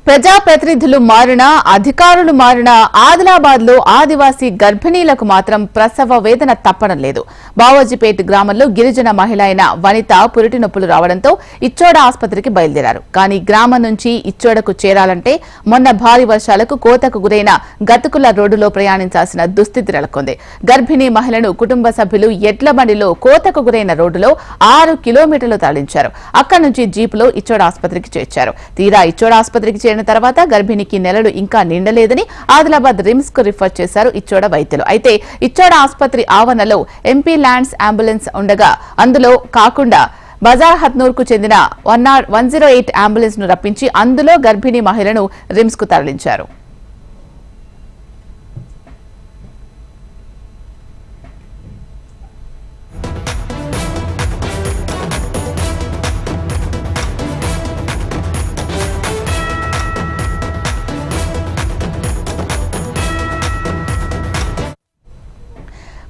ప్రజాప్రతినిధులు మారినా అధికారులు మారినా ఆదిలాబాద్ లో ఆదివాసీ గర్భిణీలకు మాత్రం ప్రసవ వేదన తప్పడం లేదు. బావోజీపేట్ గ్రామంలో గిరిజన మహిళ అయిన వనిత పురిటి నొప్పులు రావడంతో ఇచ్చోడ ఆసుపత్రికి బయలుదేరారు. కానీ గ్రామం నుంచి ఇచ్చోడకు చేరాలంటే మొన్న భారీ వర్షాలకు కోతకు గురైన గతుకుల రోడ్డులో ప్రయాణించాల్సిన దుస్థితి నెలకొంది. గర్భిణీ మహిళను కుటుంబ సభ్యులు ఎడ్ల బండిలో కోతకు గురైన రోడ్డులో 6 కిలోమీటర్లు తరలించారు. అక్కడి నుంచి జీపులో ఇచ్చోడ ఆసుపత్రికి చేర్చారు. తీరా ఇచ్చోడ ఆసుపత్రికి చేరిన తర్వాత గర్భిణికి నెలలు ఇంకా నిండలేదని ఆదిలాబాద్ రిమ్స్ కు రిఫర్ చేశారు ఇచ్చోడ వైద్యులు. అయితే ఇచ్చోడ ఆసుపత్రి ఆవరణలో ఎంపీ ల్యాండ్స్ అంబులెన్స్ ఉండగా అందులో కాకుండా బజార్ హత్నూర్ కు చెందిన 108 అంబులెన్స్ ను రప్పించి అందులో గర్భిణీ మహిళను రిమ్స్ కు తరలించారు.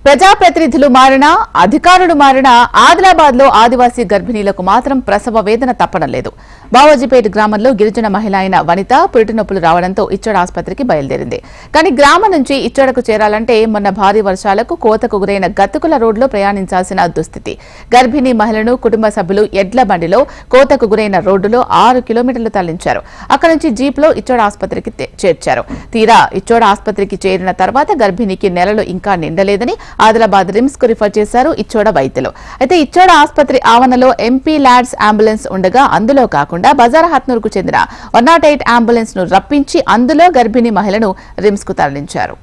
ప్రజాప్రతినిధులు మారినా అధికారులు మారినా ఆదిలాబాద్ లో ఆదివాసీ గర్భిణీలకు మాత్రం ప్రసవ వేదన తప్పడం లేదు. బావోజీపేట్ గ్రామంలో గిరిజన మహిళ అయిన వనిత పురిటి నొప్పులు రావడంతో ఇచ్చోడ ఆసుపత్రికి బయలుదేరింది. కానీ గ్రామం నుంచి ఇచ్చోడకు చేరాలంటే మొన్న భారీ వర్షాలకు కోతకు గురైన గతుకుల రోడ్లో ప్రయాణించాల్సిన దుస్థితి. గర్భిణీ మహిళను కుటుంబ సభ్యులు ఎడ్ల బండిలో కోతకు గురైన రోడ్డులో 6 కిలోమీటర్లు తరలించారు. అక్కడి నుంచి జీప్లో ఇచ్చోడ ఆసుపత్రికి చేర్చారు. తీరా ఇచ్చోడ ఆసుపత్రికి చేరిన తర్వాత గర్భిణికి నెలలు ఇంకా నిండలేదని ఆదిలాబాద్ రిమ్స్ కు రిఫర్ చేశారు ఇచ్చోడ వైద్యులు. అయితే ఇచ్చోడ ఆసుపత్రి ఆవరణలో ఎంపీ ల్యాడ్స్ అంబులెన్స్ ఉండగా అందులో కాకుండా బజార్ హత్నూర్ కు చెందిన 108 అంబులెన్స్ ను రప్పించి అందులో గర్భిణీ మహిళను రిమ్స్ కు తరలించారు.